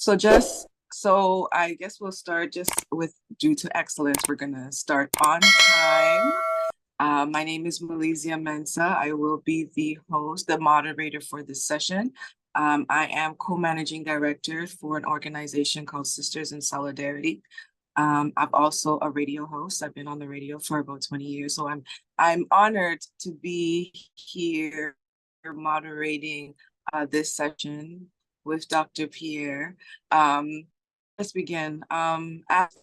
So I guess we'll start just with due to excellence. We're gonna start on time. My name is Malaysia Mensa. I will be the host, the moderator for this session. I am co-managing director for an organization called Sisters in Solidarity. I'm also a radio host. I've been on the radio for about 20 years, so I'm honored to be here moderating this session with Dr. Pierre. Let's begin. As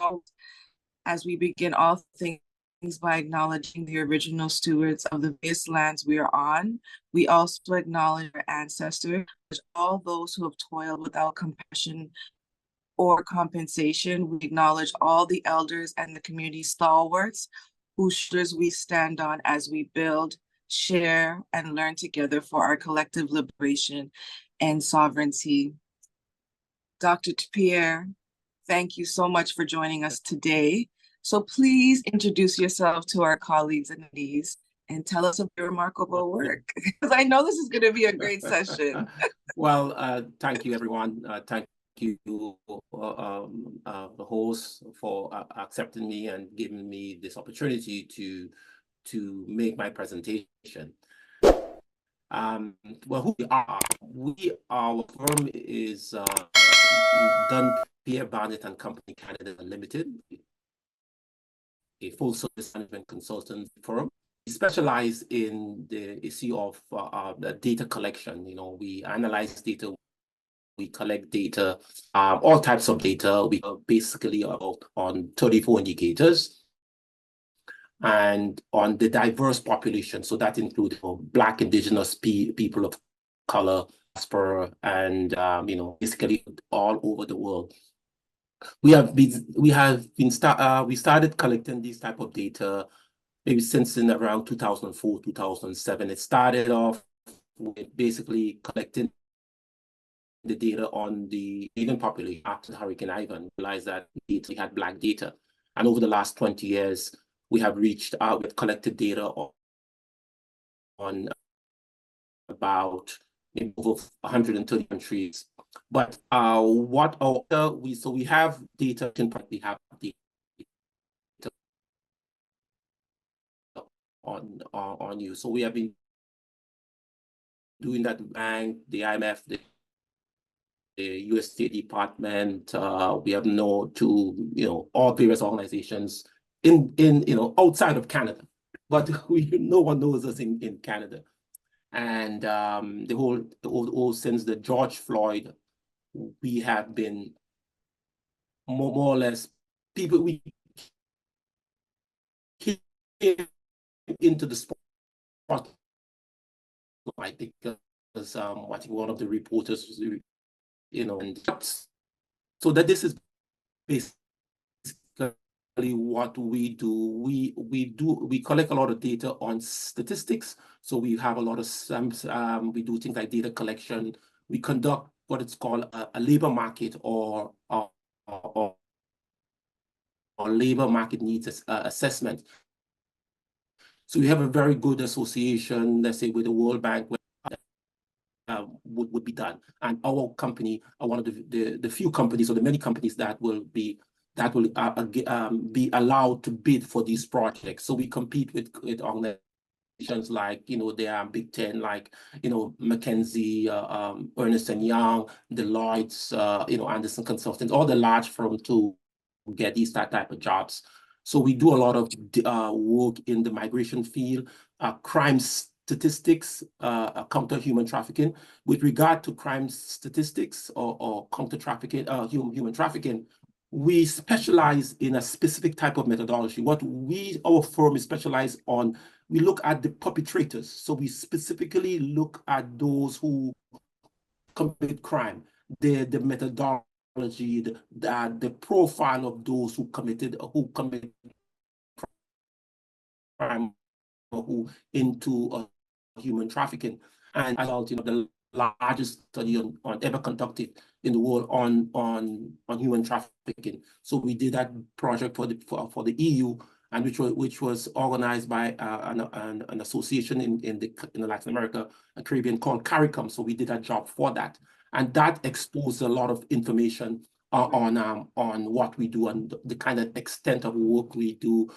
we begin all things by acknowledging the original stewards of the various lands we are on, we also acknowledge our ancestors, all those who have toiled without compassion or compensation. We acknowledge all the elders and the community stalwarts whose shoulders we stand on as we build, share, and learn together for our collective liberation and sovereignty. Dr. Pierre, thank you so much for joining us today. So please introduce yourself to our colleagues and attendees and tell us of your remarkable work, because I know this is going to be a great session. Well, thank you, everyone. Thank you, the host, for accepting me and giving me this opportunity to make my presentation. Well, who we are? Our firm is Dunn, Pierre, Barnett Company Ltd, a full-service management consultant firm. We specialize in the issue of the data collection. You know, we analyze data, we collect data, all types of data. We are basically on 34 indicators and on the diverse population. So that includes Black, Indigenous people of color, and basically all over the world. We started collecting these type of data maybe since in around 2004, 2007. It started off with basically collecting the data on the Asian population after Hurricane Ivan. Realized that we had Black data, and over the last 20 years, we have reached out with collected data on about over 130 countries. But we have data, we have data on you. So we have been doing that with bank, the IMF, the US State Department. We have all various organizations in outside of Canada, but no one knows us in Canada. And the whole since the George Floyd, we have been more or less people we came into the spotlight because I think one of the reporters, and so that this is basically what we do. We collect a lot of data on statistics. So we have a lot of we do things like data collection. We conduct what it's called a labor market or labor market needs assessment. So we have a very good association, let's say, with the World Bank, would be done. And our company are one of the few companies, or the many companies that will be allowed to bid for these projects. So we compete with organizations like, the Big Ten, like, McKinsey, Ernst & Young, Deloitte, Anderson Consultants, all the large firms to get these type of jobs. So we do a lot of work in the migration field, crime statistics, counter human trafficking. With regard to crime statistics or counter trafficking, human trafficking, we specialize in a specific type of methodology. Our firm is specialized on, we look at the perpetrators. So we specifically look at those who commit crime, the methodology, the profile of those who commit crime or who into human trafficking. And the largest study on ever conducted in the world on human trafficking. So we did that project for the EU, and which was organized by an association in Latin America and Caribbean called CARICOM. So we did that job for that. And that exposed a lot of information on what we do and the kind of extent of work we do.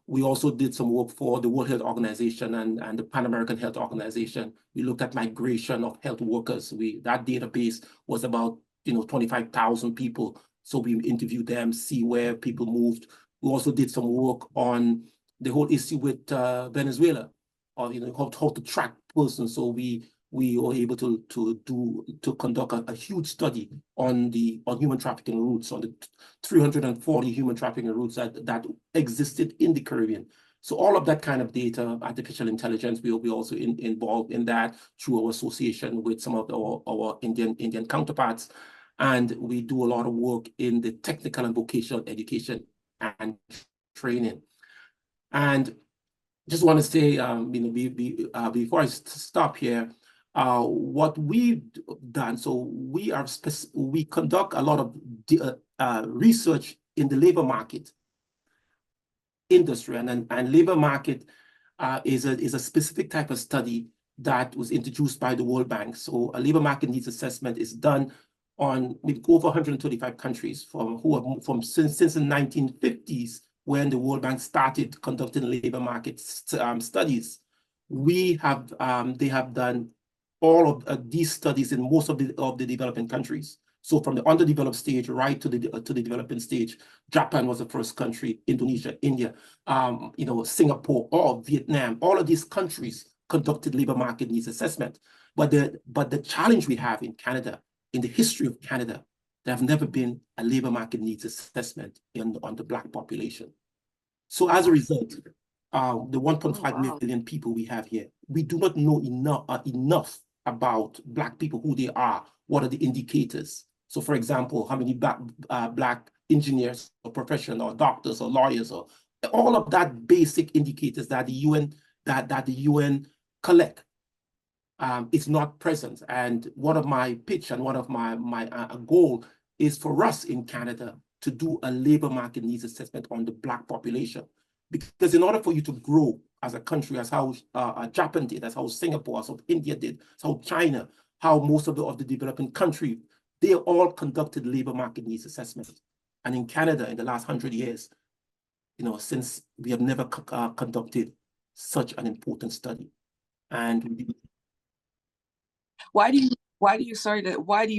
We also did some work for the World Health Organization and the Pan American Health Organization. We looked at migration of health workers. That database was about 25,000 people. So we interviewed them, see where people moved. We also did some work on the whole issue with Venezuela, or how to track persons. So we were able to conduct a huge study on human trafficking routes, on the 340 human trafficking routes that existed in the Caribbean. So all of that kind of data, artificial intelligence, we will be also involved in that through our association with some of our Indian counterparts. And we do a lot of work in the technical and vocational education and training. And just want to say, before I stop here, what we've done, so we conduct a lot of research in the labor market industry, and labor market is a specific type of study that was introduced by the World Bank. So a labor market needs assessment is done on over 135 countries since the 1950s, when the World Bank started conducting labor market studies. They have done all of these studies in most of the developing countries. So from the underdeveloped stage right to the developing stage. Japan was the first country, Indonesia, India, Singapore, or Vietnam. All of these countries conducted labor market needs assessment. But the challenge we have in Canada, in the history of Canada, there have never been a labor market needs assessment on the Black population. So as a result, the 1.5 million people we have here, we do not know enough about Black people, who they are, what are the indicators. So for example, how many Black engineers or professionals or doctors or lawyers, or all of that basic indicators that the UN collect. It's not present. And one of my pitch and one of my goal is for us in Canada to do a labor market needs assessment on the Black population. Because in order for you to grow as a country, as how Japan did, as how Singapore, as how India did, as how China, how most of the developing countries, they all conducted labor market needs assessments. And in Canada, in the last 100 years, since we have never conducted such an important study. And why do you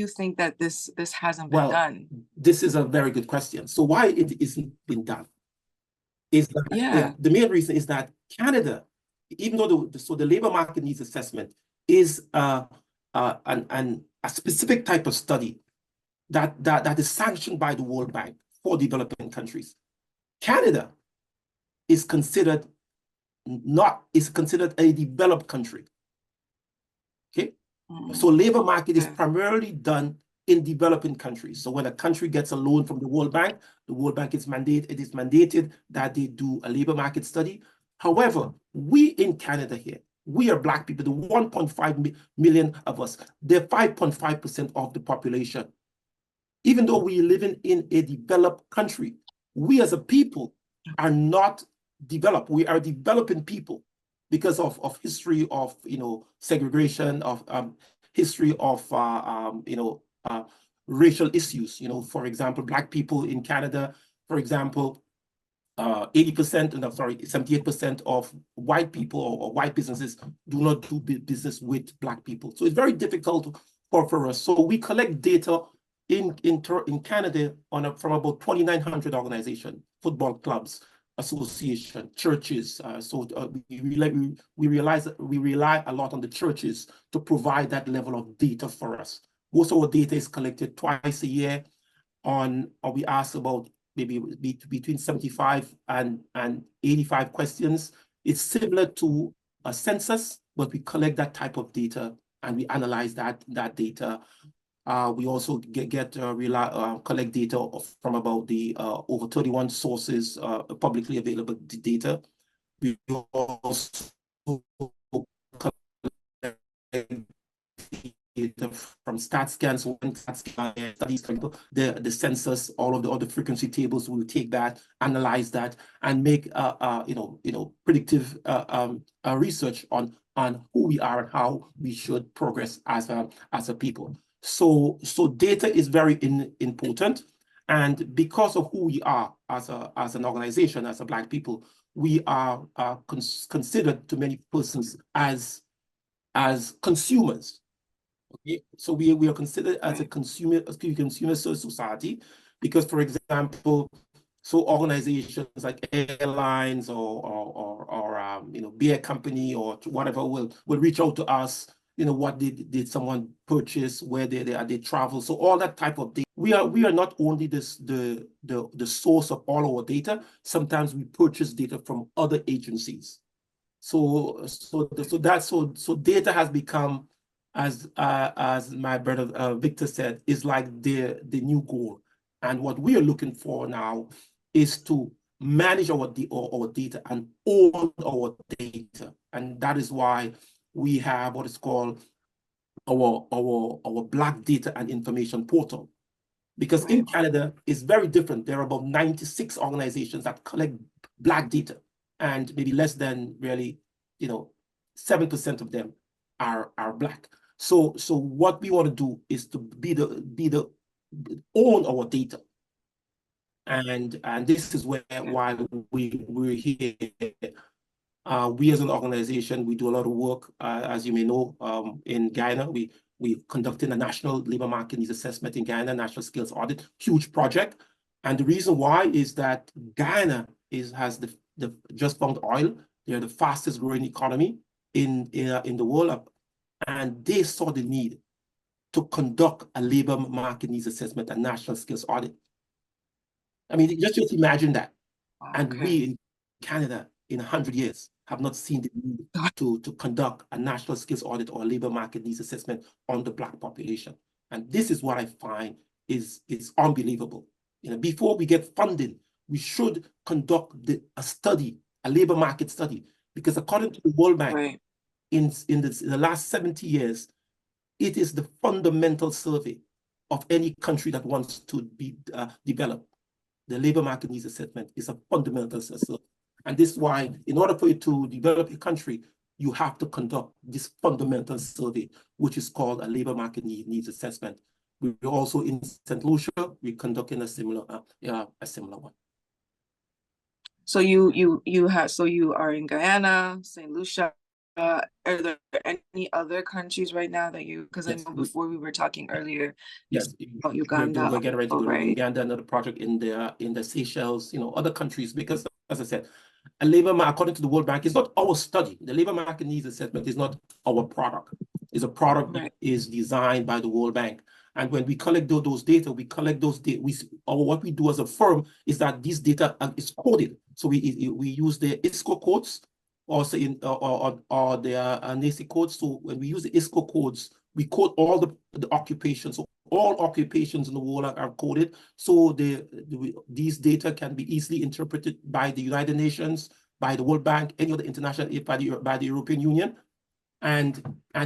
think that this hasn't been done? This is a very good question. So why it isn't been done is that the main reason is that Canada, even though the labor market needs assessment is a specific type of study that is sanctioned by the World Bank for developing countries. Canada is considered a developed country. Okay. So labor market is primarily done in developing countries. So when a country gets a loan from the World Bank is mandated that they do a labor market study. However, we in Canada here, we are Black people, the 1.5 million of us, they're 5.5% of the population. Even though we're living in a developed country, we as a people are not developed. We are developing people because of history of segregation, of history of racial issues. For example, Black people in Canada, for example, 78% of white people or white businesses do not do business with Black people. So it's very difficult for us. So we collect data in Canada from about 2,900 organizations, football clubs, association, churches. We rely a lot on the churches to provide that level of data for us. Most of our data is collected twice a year we ask about maybe between 75 and 85 questions. It's similar to a census, but we collect that type of data and we analyze that data. We also collect data from about the over 31 sources, publicly available data. We also collect data from StatScan, so when StatScan studies the census, all of the frequency tables, we'll take that, analyze that, and make predictive research on who we are and how we should progress as a people. So data is very important. And because of who we are as an organization, as a Black people, we are considered to many persons as consumers. Okay? So we are considered as a consumer society because, for example, so organizations like airlines or beer company or whatever will reach out to us. What did someone purchase? Where they travel? So all that type of data. We are not only the source of all our data. Sometimes we purchase data from other agencies. So data has become, as my brother Victor said, is like the new goal. And what we are looking for now is to manage our data and own our data. And that is why we have what is called our Black Data and Information Portal. Because in Canada, it's very different. There are about 96 organizations that collect Black data, and maybe less than really, 7% of them are Black. So what we want to do is to be the own our data. And this is why we're here. We as an organization, we do a lot of work, as you may know, in Guyana. We conducted a national labor market needs assessment in Guyana, national skills audit, huge project. And the reason why is that Guyana has the just found oil. They're the fastest growing economy in the world. And they saw the need to conduct a labor market needs assessment and national skills audit. I mean, just imagine that. And we in Canada, in 100 years, have not seen the need to conduct a national skills audit or labor market needs assessment on the Black population. And this is what I find is unbelievable. Before we get funding, we should conduct a study, a labor market study, because according to the World Bank, in the last 70 years, it is the fundamental survey of any country that wants to be developed. The labor market needs assessment is a fundamental survey. And this is why, in order for you to develop a country, you have to conduct this fundamental survey, which is called a labor market needs assessment. We're also in St. Lucia, we're conducting a similar one. So you are in Guyana, St. Lucia. Are there any other countries right now that because yes, I know before we were talking earlier, yes, about Uganda. We're getting ready to go to Uganda, another project in the Seychelles, other countries, because as I said, a labor market, according to the World Bank, is not our study. The labor market needs assessment is not our product. It's a product that is designed by the World Bank. And when we collect those data, what we do as a firm is that this data is coded. So we use the ISCO codes or the NACI codes. So when we use the ISCO codes, we code all the occupations. So all occupations in the world are coded. So these data can be easily interpreted by the United Nations, by the World Bank, any other international aid, by the European Union. And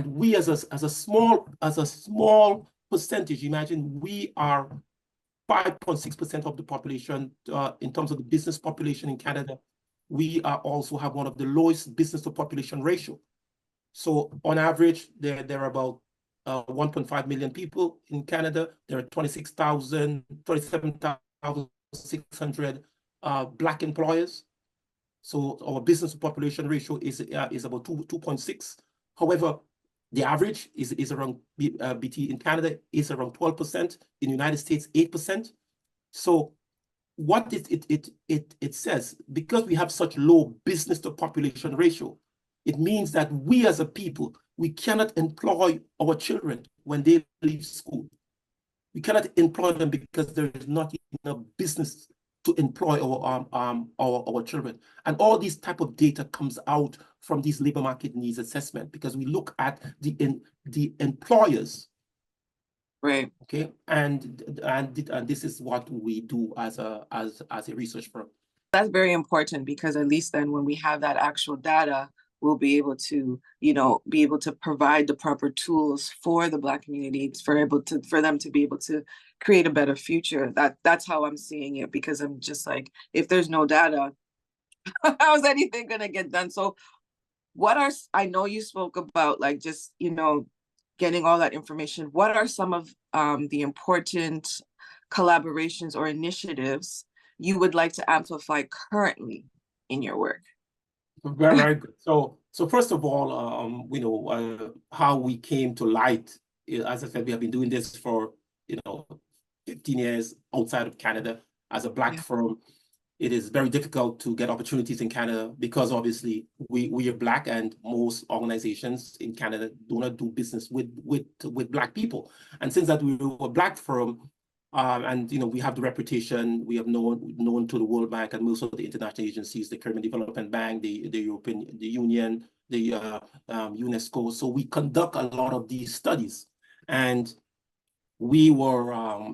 we as a small percentage, imagine we are 5.6% of the population in terms of the business population in Canada. We also have one of the lowest business to population ratio. So on average, there are about 1.5 million people in Canada. There are 27,600 Black employers. So our business to population ratio is about 2.6. However, the average is around BT in Canada is around 12%. In the United States, 8%. So what it says, because we have such low business to population ratio, it means that we as a people, we cannot employ our children when they leave school. We cannot employ them because there is not enough business to employ our children. And all these type of data comes out from these labor market needs assessment, because we look at the employers. Right. Okay. And this is what we do as a research firm. That's very important, because at least then when we have that actual data, we'll be able to, provide the proper tools for the Black community for them to be able to create a better future. That's how I'm seeing it, because I'm just like, if there's no data, how is anything gonna get done? So I know you spoke about like just, getting all that information, what are some of the important collaborations or initiatives you would like to amplify currently in your work? Very, very good. So first of all, how we came to light. As I said, we have been doing this for 15 years outside of Canada as a Black Yeah. firm. It is very difficult to get opportunities in Canada because obviously we are Black, and most organizations in Canada do not do business with Black people. And since that we were a Black firm, and we have the reputation, we have known to the World Bank and most of the international agencies, the Caribbean Development Bank, the European Union, the UNESCO. So we conduct a lot of these studies, and we were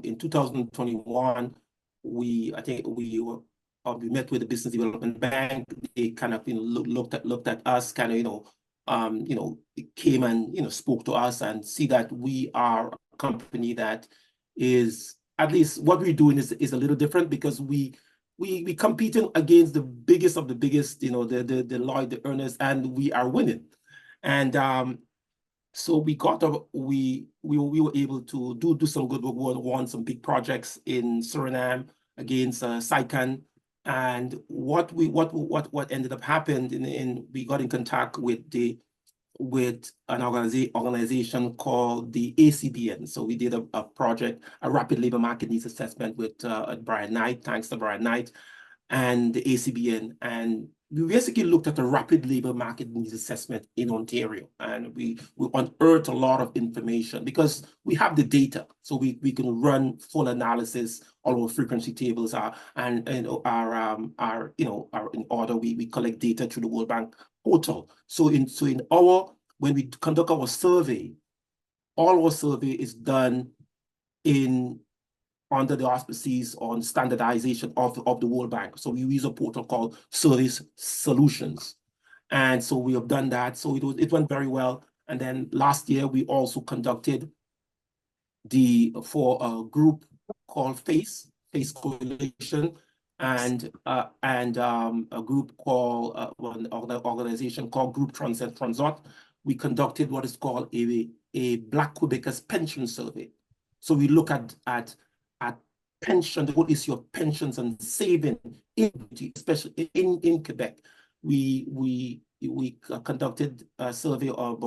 in 2021. I think we met with the Business Development Bank. They kind of looked at us, kind of came and spoke to us and see that we are a company that is, at least what we're doing is a little different, because we competing against the biggest of the biggest, the Lloyd, the Ernest, and we are winning. And so we were able to do some good work. We won some big projects in Suriname against SICAN. And what ended up happening, we got in contact with an organization called the ACBN. So we did a project, a rapid labor market needs assessment with Barnett, thanks to Barnett and the ACBN. And we basically looked at the rapid labor market needs assessment in Ontario, and we unearthed a lot of information because we have the data, so we can run full analysis. All our frequency tables are are in order. We collect data through the World Bank portal. So when we conduct our survey, all our survey is done under the auspices on standardization of the World Bank. So we use a portal called Service Solutions. And so we have done that. So it went very well. And then last year, we also conducted for a group called FACE Coalition, and a group called, an organization called Group Transort. We conducted what is called a Black Quebecers pension survey. So we look at pension, what is your pensions and saving, especially in Quebec. We conducted a survey of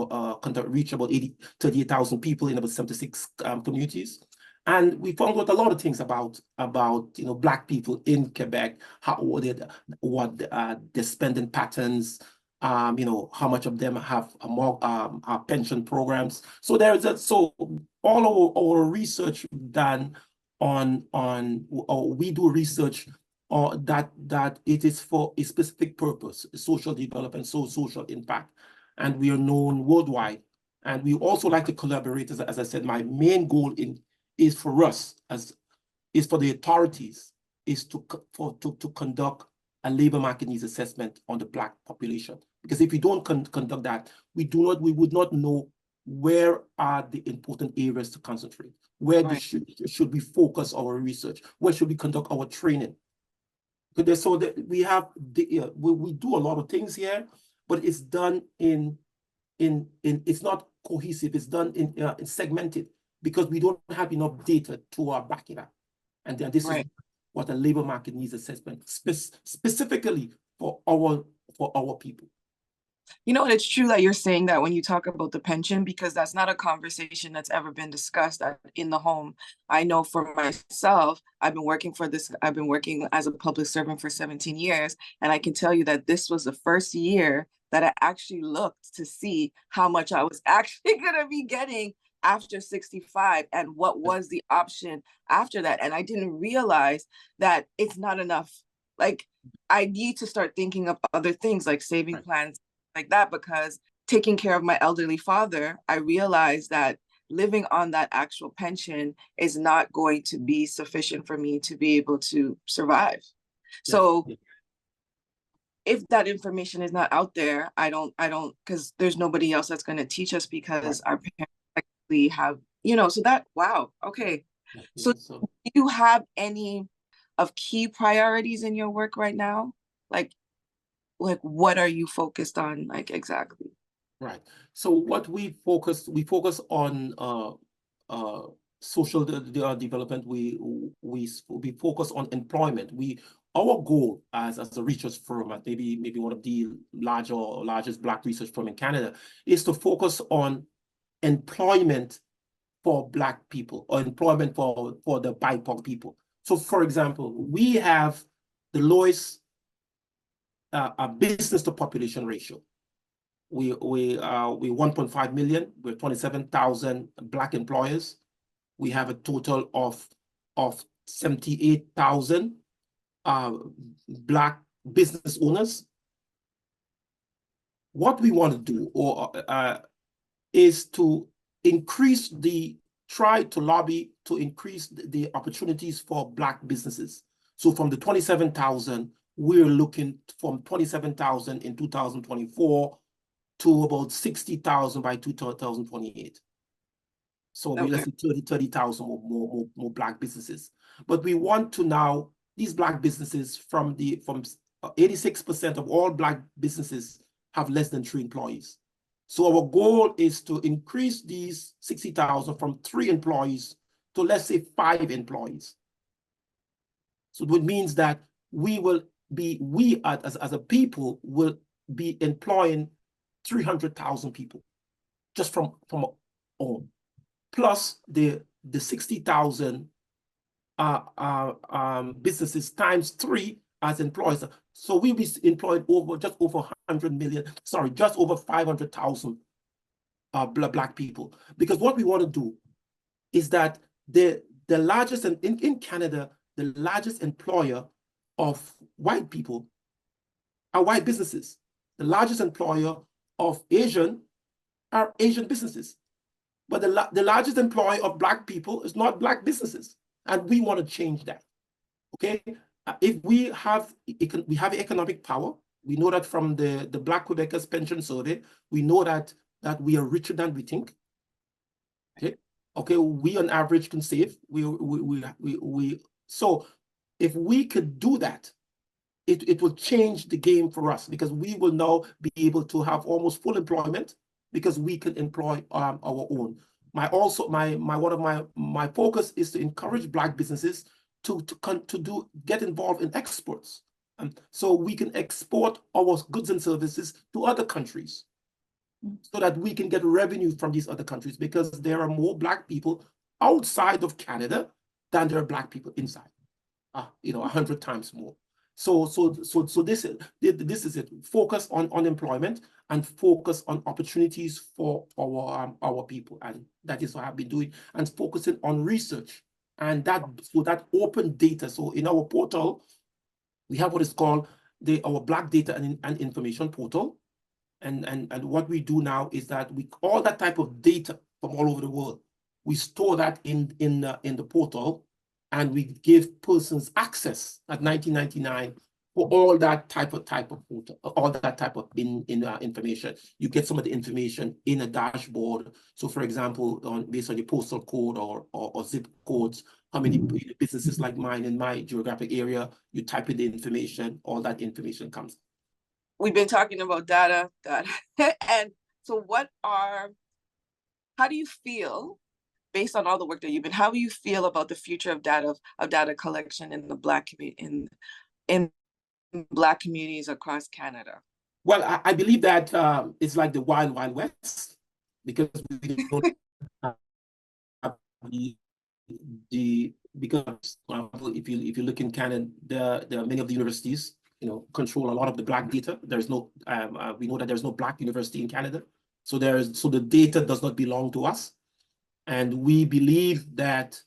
reached about 38,000 people in about 76 communities, and we found out a lot of things about Black people in Quebec, what their spending patterns, how much of them have more pension programs. So all our research done we do research that it is for a specific purpose, social development, social impact, and we are known worldwide. And we also like to collaborate. As I said, my main goal is for us, is for the authorities, is to conduct a labor market needs assessment on the Black population. Because if we don't conduct that, we would not know where are the important areas to concentrate. Where should we focus our research? Where should we conduct our training? So that we do a lot of things here, but it's done it's not cohesive. It's done in segmented, because we don't have enough data to back it up. And then this is what a labor market needs assessment specifically for our people. You know, it's true that you're saying that when you talk about the pension, because that's not a conversation that's ever been discussed in the home. I know for myself, I've been working as a public servant for 17 years, and I can tell you that this was the first year that I actually looked to see how much I was actually going to be getting after 65 and what was the option after that. And I didn't realize that it's not enough. Like, I need to start thinking of other things like saving plans like that, because taking care of my elderly father, I realized that living on that actual pension is not going to be sufficient for me to be able to survive. So if that information is not out there, I don't, because there's nobody else that's going to teach us, because our parents actually have, so that, wow. Okay. So do you have any of key priorities in your work right now? Like what are you focused on, like, exactly? Right. So what we focus on social development. We focus on employment. Our goal as a research firm, at maybe one of the largest Black research firm in Canada, is to focus on employment for Black people, or employment for the BIPOC people. So, for example, we have the lowest business to population ratio. We 1.5 million. We're 27,000 Black employers. We have a total of 78,000 Black business owners. What we want to do is to try to lobby to increase the opportunities for Black businesses. So from the 27,000, we're looking from 27,000 in 2024 to about 60,000 by 2028. So okay, let's say 30,000 more Black businesses. But we want to now, these Black businesses, from 86% of all Black businesses have less than 3 employees. So our goal is to increase these 60,000 from 3 employees to, let's say, 5 employees. So it means that we as a people will be employing 300,000 people just from our own, plus the 60,000 businesses times 3 as employees. So we'll be employed just over 100 million, sorry, just over 500,000 Black people. Because what we want to do is that the largest, in Canada, the largest employer of white people are white businesses. The largest employer of Asian are Asian businesses. But the largest employer of Black people is not Black businesses. And we want to change that. Okay? If we have economic power, we know that from the Black Quebecers pension survey, we know that we are richer than we think. Okay? Okay, we on average can save. So if we could do that, it will change the game for us, because we will now be able to have almost full employment, because we can employ our own. My focus is to encourage Black businesses to get involved in exports, so we can export our goods and services to other countries, so that we can get revenue from these other countries, because there are more Black people outside of Canada than there are Black people inside. 100 times more. So this is it. Focus on employment and focus on opportunities for our people, and that is what I've been doing, and focusing on research, and that open data. So in our portal, we have what is called our Black Data and Information Portal, and what we do now is that all that type of data from all over the world, we store that in the portal. And we give persons access at $19.99 for all that type of portal, all that type of information. You get some of the information in a dashboard. So, for example, based on your postal code or zip codes, how many businesses like mine in my geographic area, you type in the information, all that information comes. We've been talking about data, and so how do you feel, based on all the work that you've been, how do you feel about the future of data collection in the Black community, in Black communities across Canada? Well, I believe that it's like the wild, wild west, because we don't have because if you look in Canada, there are many of the universities, control a lot of the Black data. There's no we know that there's no Black university in Canada, so the data does not belong to us. And we believe that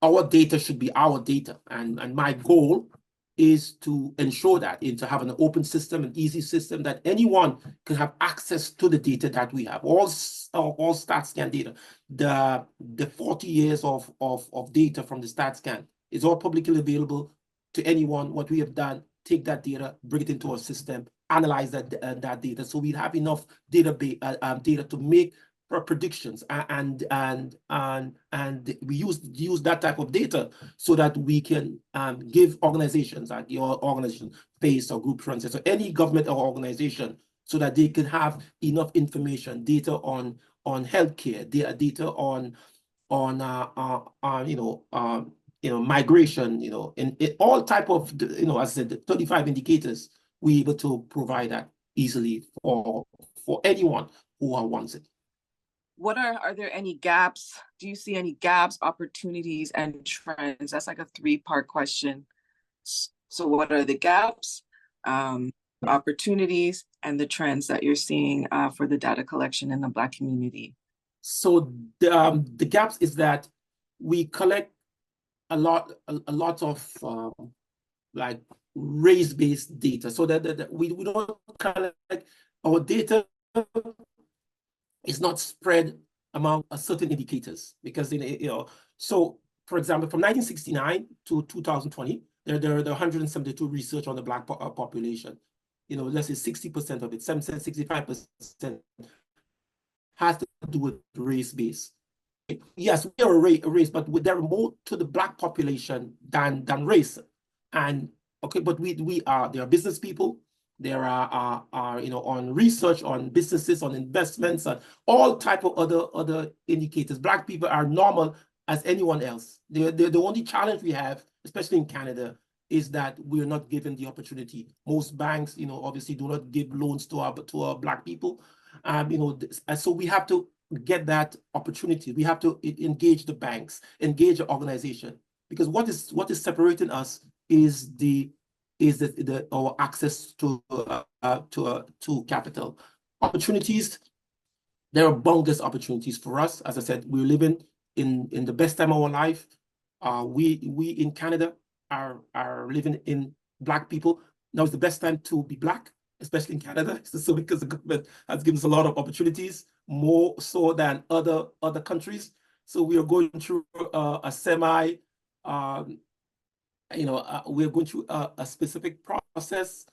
our data should be our data. And my goal is to ensure that, to have an open system, an easy system, that anyone can have access to the data that we have. All StatScan data, the 40 years of data from the StatScan is all publicly available to anyone. What we have done, take that data, bring it into our system, analyze that data, so we have enough data to make predictions, and we use that type of data so that we can give organizations, like your organization, FACE or Group Transit, so any government or organization, so that they can have enough information, data on healthcare, data on migration, in all type of, as I said, 35 indicators. We're able to provide that easily for anyone who wants it. What are there any gaps? Do you see any gaps, opportunities, and trends? That's like a three-part question. So what are the gaps, opportunities, and the trends that you're seeing for the data collection in the Black community? So the gaps is that we collect a lot of like race-based data, so that we don't collect, our data is not spread among certain indicators, because so for example, from 1969 to 2020, there are 172 research on the Black population. Let's say 60% of it, 65% has to do with race-based. Yes, we are a race, but there are more to the Black population than race. And okay, but there are business people. There are on research, on businesses, on investments, and all type of other indicators. Black people are normal as anyone else. The only challenge we have, especially in Canada, is that we're not given the opportunity. Most banks, obviously do not give loans to our Black people. So we have to get that opportunity. We have to engage the banks, engage the organization, because what is separating us is our access to capital. Opportunities, there are boundless opportunities for us. As I said, we're living in the best time of our life. We in Canada are living in Black people. Now is the best time to be Black, especially in Canada. So because the government has given us a lot of opportunities, more so than other countries. So we are going through a semi, we're going through a specific process,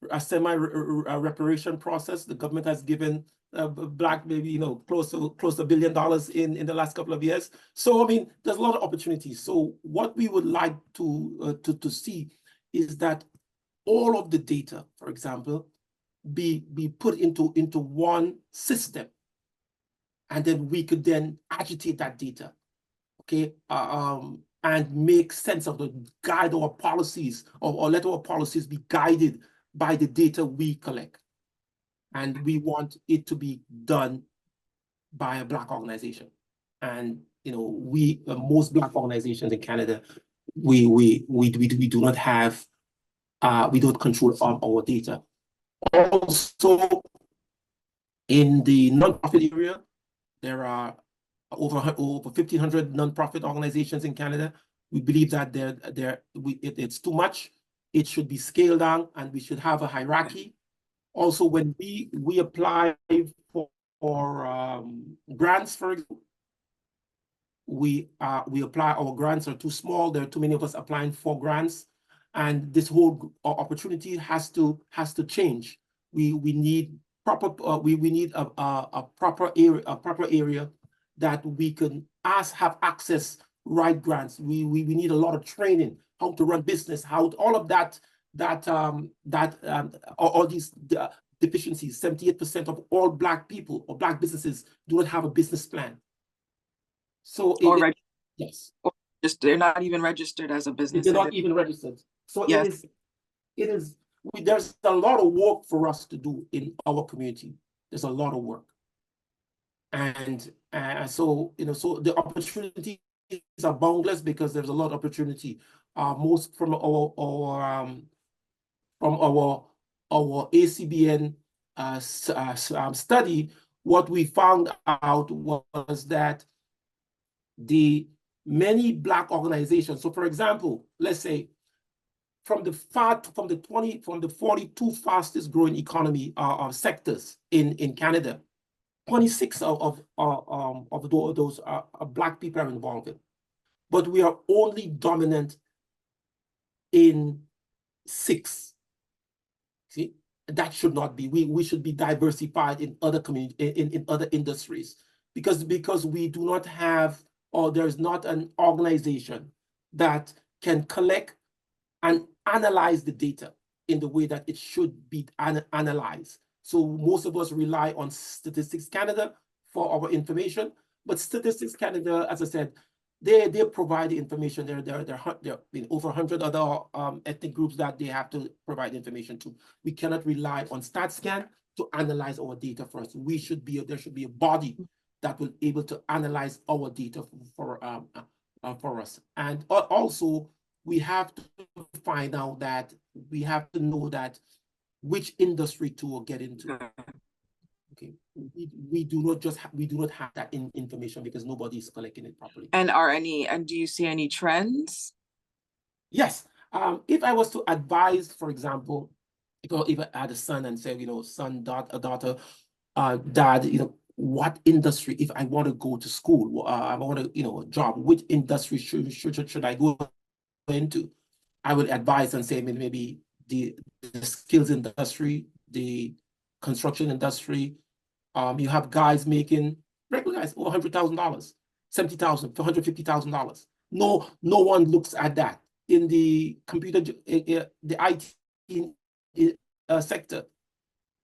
a semi-reparation process. The government has given Black maybe close to $1 billion in the last couple of years. So I mean, there's a lot of opportunities. So what we would like to see is that all of the data, for example, be put into one system, and then we could then agitate that data, okay, and make sense of the guide our policies, or let our policies be guided by the data we collect. And we want it to be done by a Black organization. And most Black organizations in Canada, we do not have, we don't control our data. Also, in the nonprofit area, there are over 1,500 nonprofit organizations in Canada. We believe that it's too much. It should be scaled down, and we should have a hierarchy. Also, when we apply for grants, for example, we apply, our grants are too small. There are too many of us applying for grants, and this whole opportunity has to change. We need proper we need a proper area that we can have access right grants. We need a lot of training, how to run business, how all of that all these deficiencies. 78% of all Black people or Black businesses do not have a business plan. So yes, just they're not even registered as a business. They're not even registered. So yes. There's a lot of work for us to do in our community. There's a lot of work, and so so the opportunities are boundless, because there's a lot of opportunity. Most from our ACBN study, what we found out was that the many Black organizations. So, for example, let's say from the 42 fastest growing economy sectors in Canada, 26 of those Black people are involved in, but we are only dominant in 6. See, that should not be. We should be diversified in other community, in other industries, because we do not have, or there's not an organization that can collect and analyze the data in the way that it should be analyzed. So most of us rely on Statistics Canada for our information. But Statistics Canada, as I said, they provide the information. There are over 100 other ethnic groups that they have to provide information to. We cannot rely on StatScan to analyze our data for us. There should be a body that will be able to analyze our data for us. And also, we have to find out that we have to know that which industry to get into. Okay, we do not have that information because nobody is collecting it properly. And do you see any trends? Yes. If I was to advise, for example, if I had a son and say, son, daughter, dad, what industry, if I want to go to school, I want to, a job, which industry should I go into? I would advise and say maybe the skills industry, the construction industry. You have guys making, regular guys, over $100,000, $70,000, $150,000. No one looks at that in the computer, the IT sector.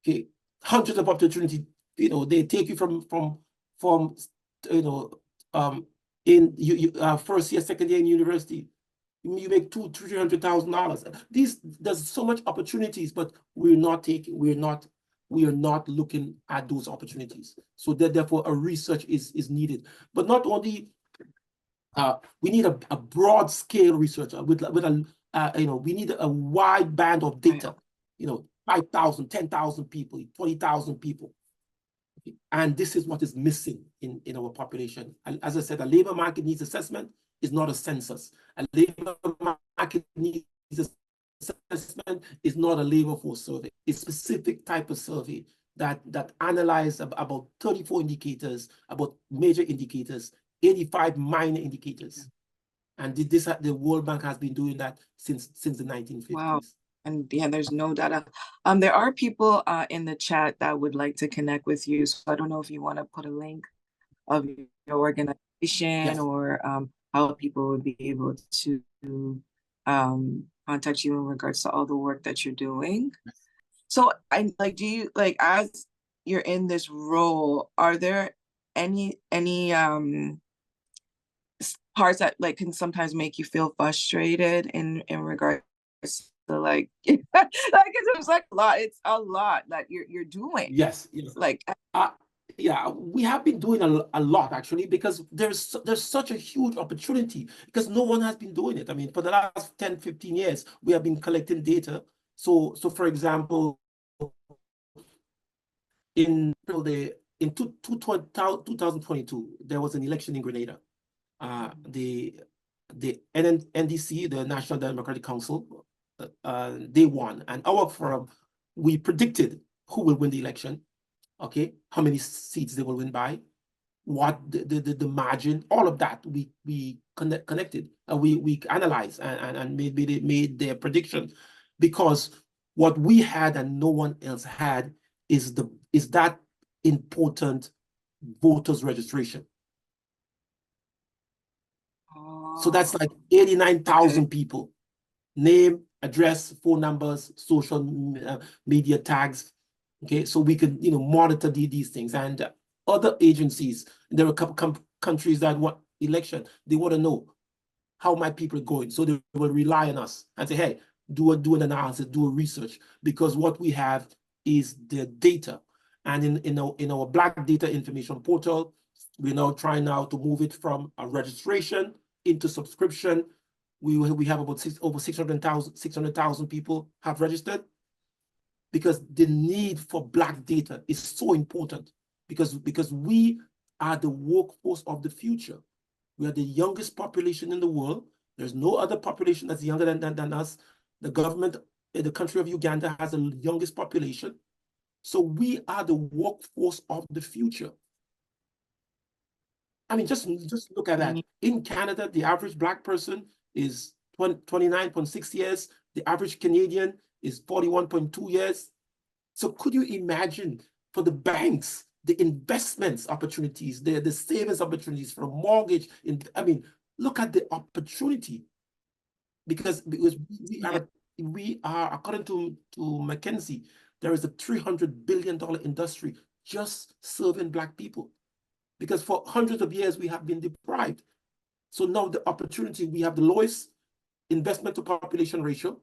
Okay, hundreds of opportunities. They take you from in first year, second year in university. You make $200,000-$300,000. There's so much opportunities, but we are not looking at those opportunities. So therefore, a research is needed. But not only we need a broad scale research with we need a wide band of data. 5,000, 10,000 people, 20,000 people. And this is what is missing in our population. As I said, a labor market needs assessment is not a census. A labor market needs assessment is not a labor force survey. It's a specific type of survey that analyzes about 34 indicators, about major indicators, 85 minor indicators. And the World Bank has been doing that since the 1950s. Wow. And yeah, there's no data. There are people in the chat that would like to connect with you. So I don't know if you want to put a link of your organization. Yes. Or how people would be able to contact you in regards to all the work that you're doing. So do you, as you're in this role, are there any parts that can sometimes make you feel frustrated in regards to it's a lot that you're doing? Yes. Yeah, we have been doing a lot actually, because there's such a huge opportunity because no one has been doing it. I mean, for the last 10, 15 years, we have been collecting data. So for example, in 2022, there was an election in Grenada. The NDC, the National Democratic Council, they won. And our firm, we predicted who will win the election. Okay, how many seats they will win by, what the margin, all of that we connected, we analyzed and made their prediction, because what we had and no one else had is that important voters registration. So that's like 89,000 people, name, address, phone numbers, social media tags. Okay, so we could monitor these things. And other agencies, there are a couple countries that want election, they want to know how my people are going, so they will rely on us and say, hey, do an analysis, do a research, because what we have is the data. And in our Black Data Information Portal, we're now trying to move it from a registration into subscription. We have about over 600,000 people have registered, because the need for Black data is so important, because we are the workforce of the future. We are the youngest population in the world. There's no other population that's younger than us. The government in the country of Uganda has the youngest population. So we are the workforce of the future. I mean, just look at that. In Canada, the average Black person is 29.6 years. The average Canadian is 41.2 years. So could you imagine for the banks, the investments opportunities, the savings opportunities for a mortgage? I mean, look at the opportunity, because we are according to McKinsey, there is a $300 billion industry just serving Black people. Because for hundreds of years, we have been deprived. So now the opportunity, we have the lowest investment to population ratio,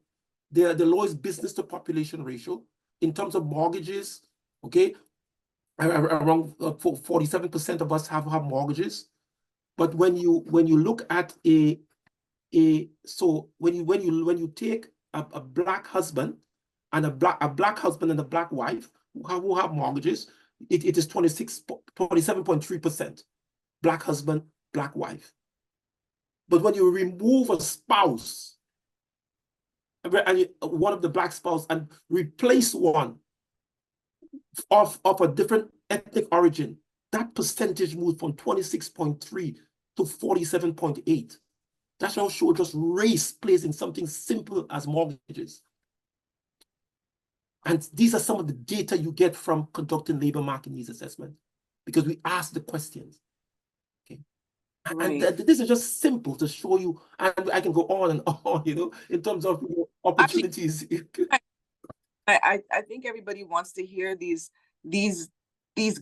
the lowest business to population ratio in terms of mortgages, okay? Around 47% of us have mortgages. But when you look at so when you take a Black husband and a black husband and a Black wife who have mortgages, it is 27.3%. Black husband, Black wife. But when you remove a spouse, and one of the Black spouse, and replace one of a different ethnic origin, that percentage moved from 26.3 to 47.8. That shall show just race plays in something simple as mortgages. And these are some of the data you get from conducting labor market needs assessment, because we ask the questions. Okay. Right. And this is just simple to show you, and I can go on and on, in terms of opportunities. I think everybody wants to hear these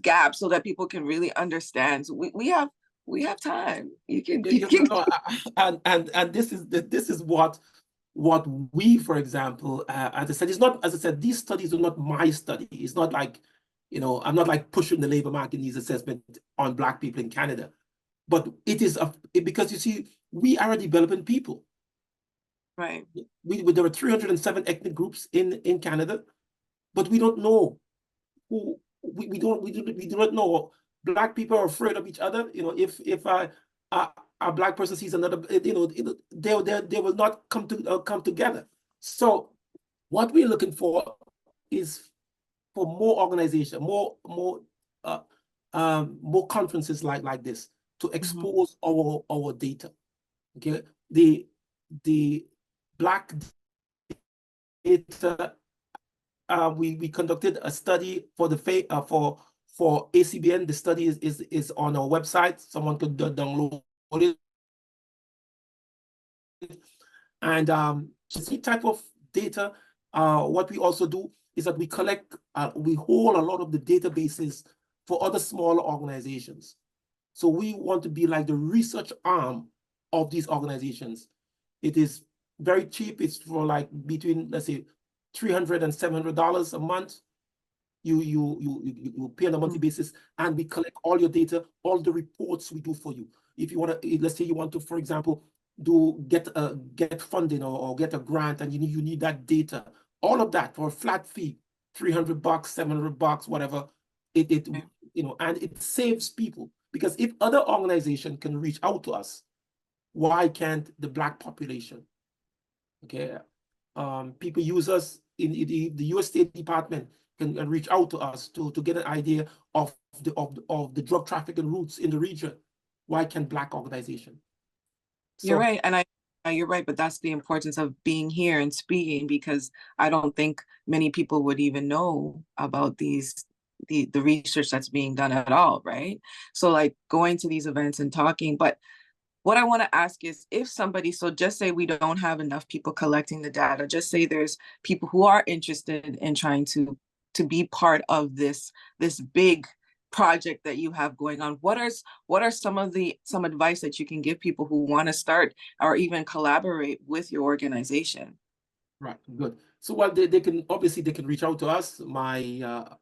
gaps so that people can really understand. So we have time. You can and this is what we, for example, as I said, it's not, as I said, these studies are not my study. It's not like, I'm not like pushing the labor market needs assessment on Black people in Canada, but it is because you see, we are a developing people. Right. There are 307 ethnic groups in Canada, but we don't know who we do not know. Black people are afraid of each other. If a Black person sees another, they will not come together. So what we're looking for is for more organization, more conferences like this to expose our data. Okay, the Black data. We conducted a study for for ACBN. The study is on our website. Someone could download it. And this type of data, what we also do is that we collect, we hold a lot of the databases for other smaller organizations. So we want to be like the research arm of these organizations. It is very cheap. It's for like between, let's say, $300 and $700 a month. You pay on a monthly basis, and we collect all your data, all the reports we do for you. If you want to, let's say you want to, for example, get funding or get a grant, and you need that data, all of that for a flat fee, $300, $700, whatever. And it saves people, because if other organizations can reach out to us, why can't the Black population? Okay, people use us in the U.S. State Department can reach out to us to get an idea of the drug trafficking routes in the region. Why can't Black organization? You're right, and you're right, but that's the importance of being here and speaking, because I don't think many people would even know about the research that's being done at all, right? So like going to these events and talking, but what I want to ask is, if somebody, so just say we don't have enough people collecting the data, just say there's people who are interested in trying to be part of this big project that you have going on. What are some advice that you can give people who want to start or even collaborate with your organization? Right, good. So well, they can obviously reach out to us. My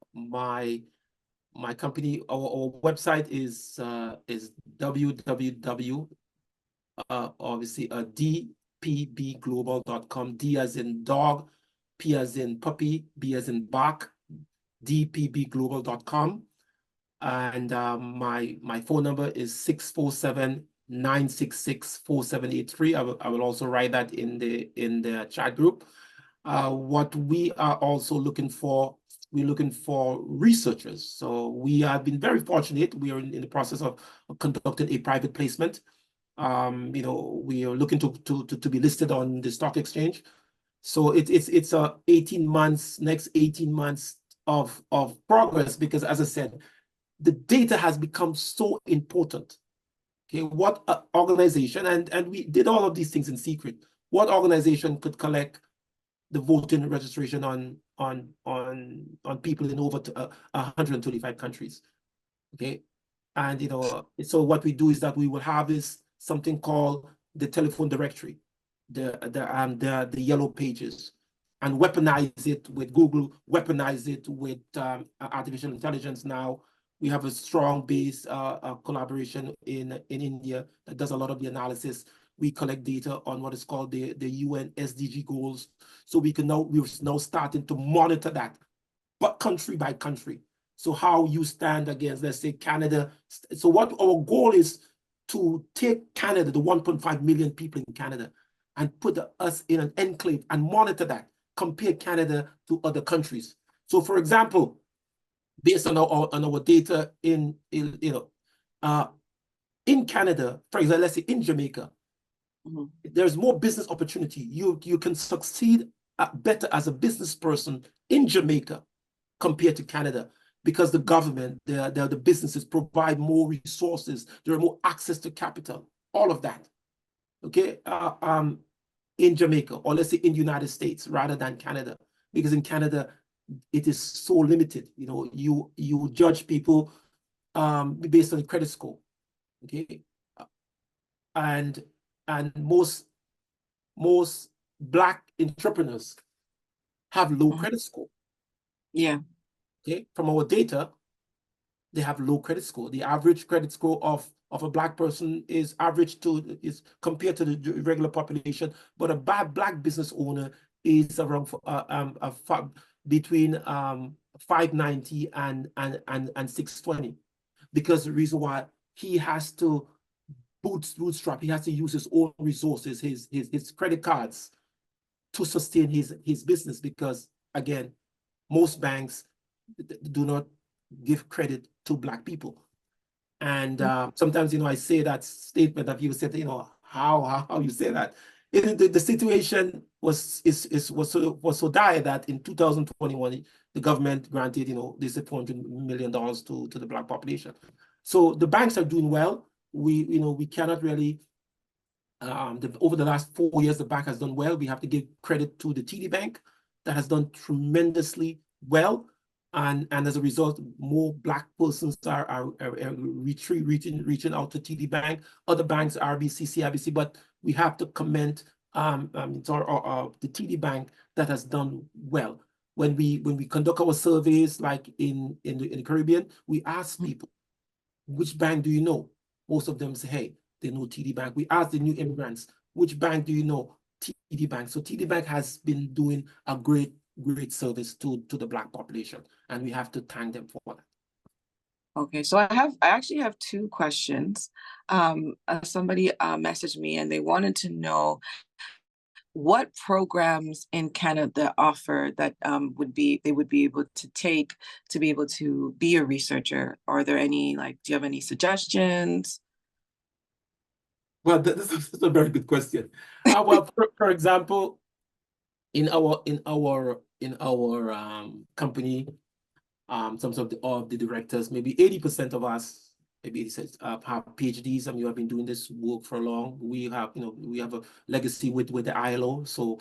company, our website is www obviously dpbglobal.com. D as in dog, P as in puppy, B as in bark, dpbglobal.com. And my phone number is 647-966-4783. I will also write that in the chat group. What we are also looking for, we're looking for researchers. So we have been very fortunate. We are in the process of conducting a private placement. We are looking to be listed on the stock exchange. So it's next 18 months of progress, because as I said, the data has become so important. Okay, what organization, and we did all of these things in secret. What organization could collect the voting registration on people in over 125 countries. Okay, and so what we do is that we will have is something called the telephone directory, the yellow pages, and weaponize it with Google, weaponize it with artificial intelligence. Now we have a strong base collaboration in India that does a lot of the analysis. We collect data on what is called the UN SDG goals. So we're now starting to monitor that, but country by country. So how you stand against, let's say, Canada. So what our goal is to take Canada, the 1.5 million people in Canada, and put us in an enclave and monitor that, compare Canada to other countries. So for example, based on our data in Canada, for example, let's say in Jamaica, there's more business opportunity. You can succeed better as a business person in Jamaica compared to Canada, because the government, the businesses provide more resources. There are more access to capital, all of that. Okay, in Jamaica, or let's say in the United States, rather than Canada, because in Canada it is so limited. You judge people based on the credit score. Okay, and most Black entrepreneurs have low credit score. Yeah. Okay, from our data, they have low credit score. The average credit score of a Black person is compared to the regular population, but a Black business owner is around between 590 and 620, because the reason why he has to bootstrap, he has to use his own resources, his credit cards, to sustain his business, because again, most banks do not give credit to Black people. And sometimes, I say that statement that people said, how you say that? The situation was so dire that in 2021, the government granted, this $400 million to the Black population. So the banks are doing well. We cannot really, over the last 4 years, the bank has done well. We have to give credit to the TD Bank that has done tremendously well. And as a result, more Black persons are reaching out to TD Bank, other banks, RBC, CIBC, but we have to commend the TD Bank that has done well. When we conduct our surveys, like in the Caribbean, we ask people, which bank do you know? Most of them say, hey, they know TD Bank. We ask the new immigrants, which bank do you know? TD Bank. So TD Bank has been doing a great service to the Black population, and we have to thank them for that. Okay, so I actually have two questions. Somebody messaged me and they wanted to know what programs in Canada offer that they would be able to take to be able to be a researcher. Are there any, do you have any suggestions? Well, this is a very good question. Well, for example, in our company, some of the directors, maybe 80% of us, maybe have PhDs, and you have been doing this work for long. We have a legacy with the ILO. So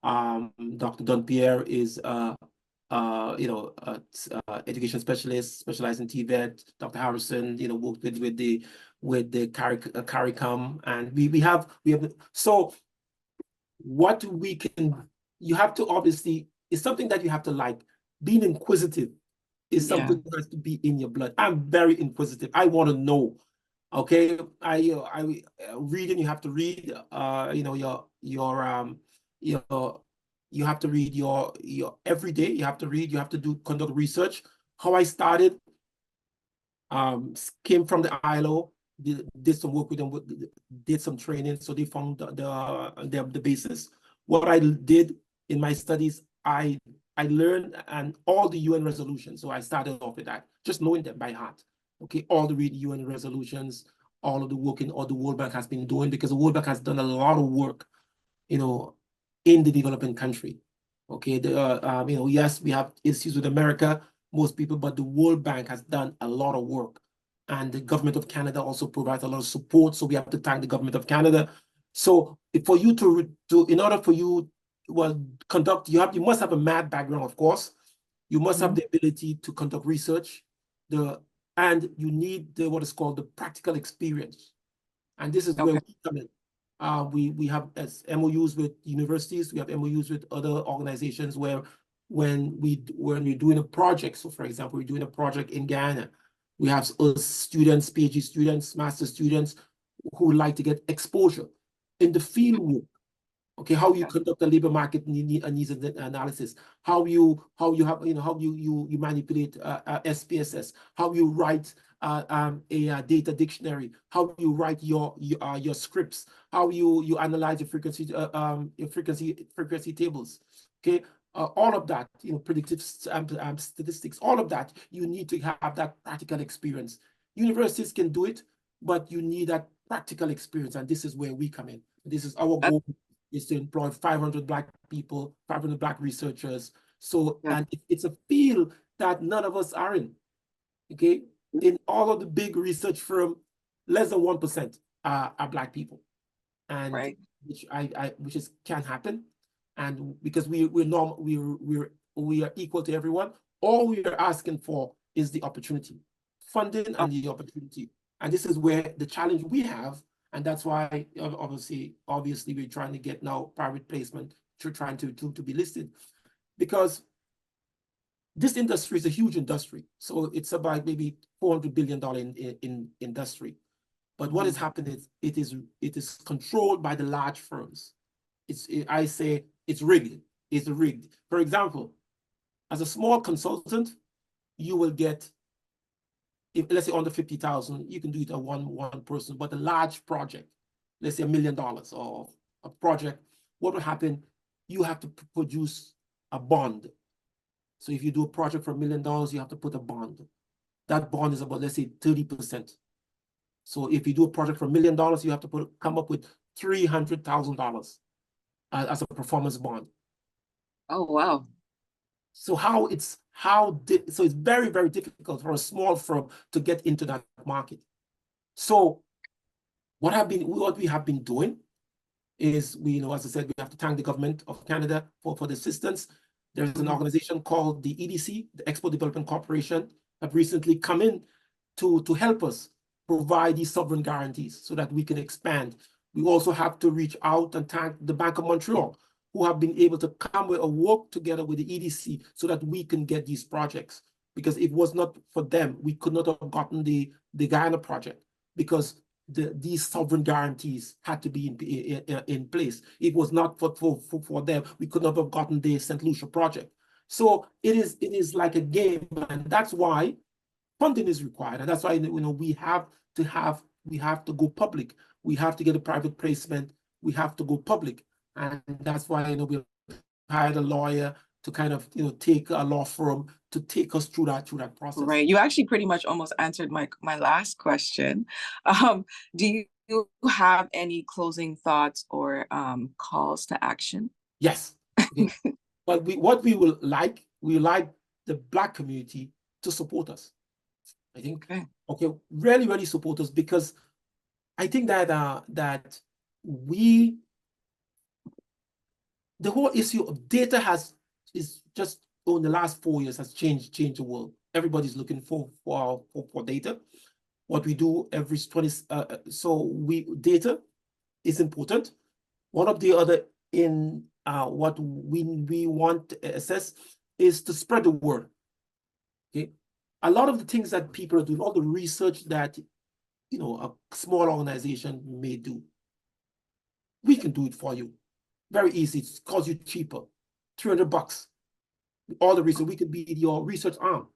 Dr. Dunn Pierre is education specialist, specialized in TVET. Dr. Harrison, worked with the CARICOM, and we have so what we can. You have to, obviously, it's something that you have to like. Being inquisitive is something that has to be in your blood. I'm very inquisitive. I want to know. Okay, I reading. You have to read. You have to read your every day. You have to read. You have to conduct research. How I started came from the ILO. Did some work with them. Did some training. So they found the basis. What I did in my studies, I learned and all the UN resolutions. So I started off with that, just knowing them by heart. Okay, all the UN resolutions, all of the work all the World Bank has been doing, because the World Bank has done a lot of work, in the developing country. Okay, yes, we have issues with America, most people, but the World Bank has done a lot of work, and the government of Canada also provides a lot of support. So we have to thank the government of Canada. So for you in order for you conduct. You must have a math background, of course. You must have the ability to conduct research. And you need what is called the practical experience. And this is where we come in. We have MOUs with universities. We have MOUs with other organizations where when we're doing a project. So, for example, we're doing a project in Ghana. We have students, PhD students, master students who would like to get exposure in the field work. Okay, how you conduct a labor market needs analysis, how you manipulate SPSS, how you write a data dictionary, how you write your scripts, how you analyze your frequency tables. Okay, all of that, predictive statistics, all of that, you need to have that practical experience. Universities can do it, but you need that practical experience, and this is where we come in. This is our goal, is to employ 500 Black people, 500 Black researchers. So, and it's a field that none of us are in. Okay, in all of the big research firms, less than 1% are Black people, and which can happen. And because we are equal to everyone, all we are asking for is the opportunity, funding, and the opportunity. And this is where the challenge we have. And that's why, obviously, we're trying to get now private placement, trying to be listed, because this industry is a huge industry. So it's about maybe $400 billion in industry. But what has happened is it is controlled by the large firms. I say it's rigged. It's rigged. For example, as a small consultant, you will get, if let's say under 50,000, you can do it a one person. But a large project, let's say $1 million or a project, what will happen? You have to produce a bond. So if you do a project for $1 million, you have to put a bond. That bond is about, let's say, 30%. So if you do a project for $1 million, you have to come up with $300,000 as a performance bond. Oh, wow. So so it's very, very difficult for a small firm to get into that market. So what we have been doing is, as I said, we have to thank the government of Canada for the assistance. There's an organization called the EDC, the Export Development Corporation, have recently come in to help us provide these sovereign guarantees so that we can expand. We also have to reach out and thank the Bank of Montreal, who have been able to come with a work together with the EDC so that we can get these projects. Because if it was not for them, we could not have gotten the Guyana project, because these sovereign guarantees had to be in place. It was not for them, we could not have gotten the St. Lucia project. So it is like a game, and that's why funding is required, and that's why we have to go public. We have to get a private placement. We have to go public. And that's why we hired a lawyer to kind of take a law firm to take us through that process. Right. You actually pretty much almost answered my last question. Do you have any closing thoughts or calls to action? Yes. Okay. But what we like the Black community to support us. I think really, really support us, because I think that the whole issue of data is just in the last 4 years has changed the world. Everybody's looking for data. What we do every 20 data is important. One of the other what we want to assess is to spread the word. Okay, a lot of the things that people are doing, all the research that a small organization may do, we can do it for you. Very easy. It costs you cheaper, $300. All the research, we could be your research arm.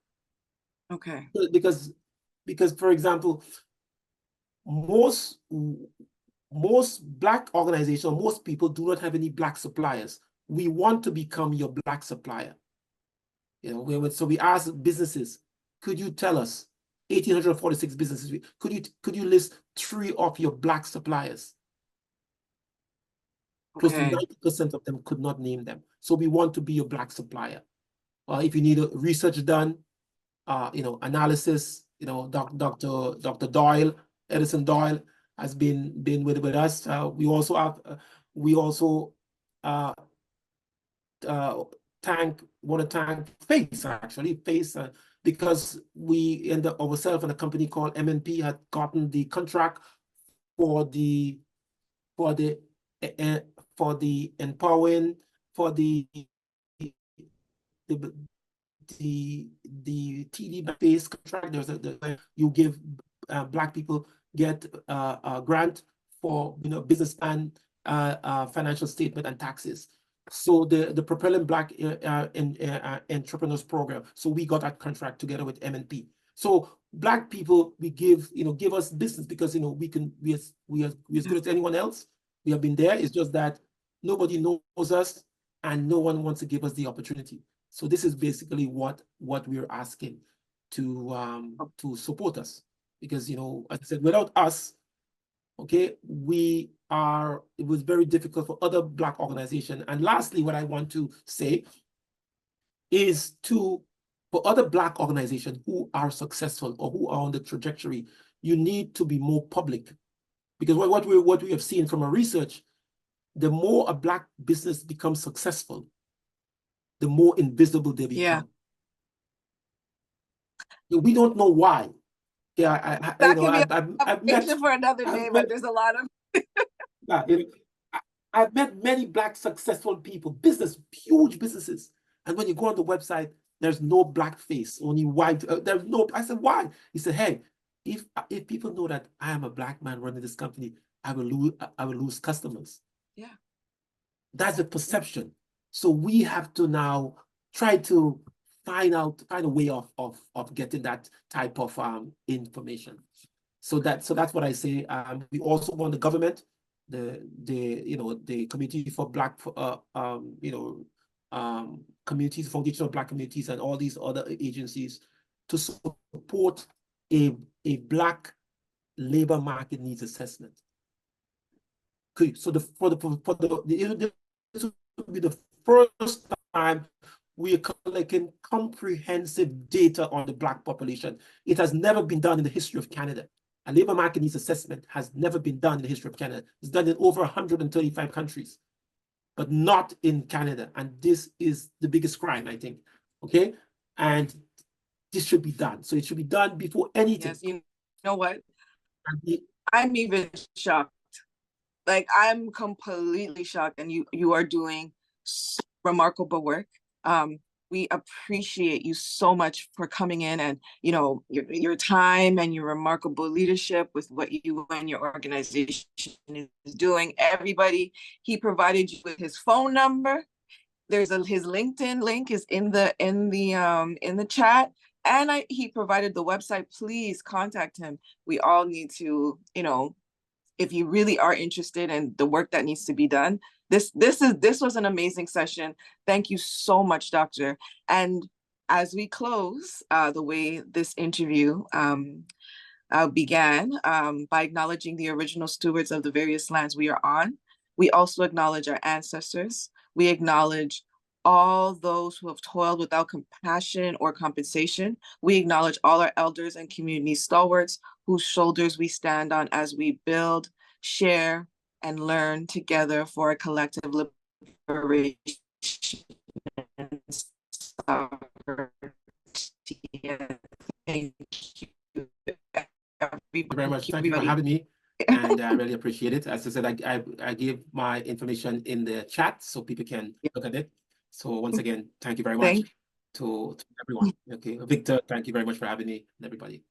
Okay. Because for example, most Black organizations, most people do not have any Black suppliers. We want to become your Black supplier. So we ask businesses, could you tell us 1,846 businesses? Could you list 3 of your Black suppliers? Close to 90% of them could not name them. So we want to be your Black supplier. If you need research done, analysis, Dr. Doyle, Edison Doyle has been with us. We also want to thank FACE, actually, FACE, because we ourselves and a company called MNP had gotten the contract for the empowering, for the TD-based contract. There's you give Black people get a grant for business plan, financial statement, and taxes. So the Propelling Black Entrepreneurs Program. So we got that contract together with MNP. So Black people, we give us business because we as good as anyone else. We have been there. It's just that nobody knows us and no one wants to give us the opportunity. So this is basically what we're asking to support us, because as I said, without us, okay, it was very difficult for other Black organizations. And lastly, what I want to say is for other Black organizations who are successful or who are on the trajectory, you need to be more public, because what we have seen from our research, the more a Black business becomes successful, the more invisible they become. Yeah. We don't know why. Yeah, I've met for another day, but there's a lot of I've met many Black successful people, huge businesses, and when you go on the website, there's no Black face, only white. There's no. I said, why? He said, hey, if people know that I am a Black man running this company, I will lose customers. Yeah, that's the perception. So we have to now try to find a way of getting that type of information. So that's what I say. We also want the government, the Committee for Black communities, Foundation of Black Communities, and all these other agencies to support a Black labor market needs assessment. Okay, so this will be the first time we are collecting comprehensive data on the Black population. It has never been done in the history of Canada. A labor market needs assessment has never been done in the history of Canada. It's done in over 135 countries, but not in Canada. And this is the biggest crime, I think. Okay, and this should be done. So it should be done before anything. Yes, you know what? I'm even shocked. Like, I'm completely shocked, and you are doing remarkable work. We appreciate you so much for coming in, and your time and your remarkable leadership with what you and your organization is doing. Everybody, he provided you with his phone number. There's his LinkedIn link is in the chat, and he provided the website. Please contact him. We all need to, if you really are interested in the work that needs to be done. This was an amazing session. Thank you so much, Doctor. And as we close, the way this interview began, by acknowledging the original stewards of the various lands we are on, we also acknowledge our ancestors. We acknowledge all those who have toiled without compassion or compensation. We acknowledge all our elders and community stalwarts whose shoulders we stand on as we build, share, and learn together for a collective liberation. Thank you very much. Thank you for having me. And I really appreciate it. As I said, I gave my information in the chat so people can look at it. So once again, thank you very much to everyone. Okay, Victor, thank you very much for having me, and everybody.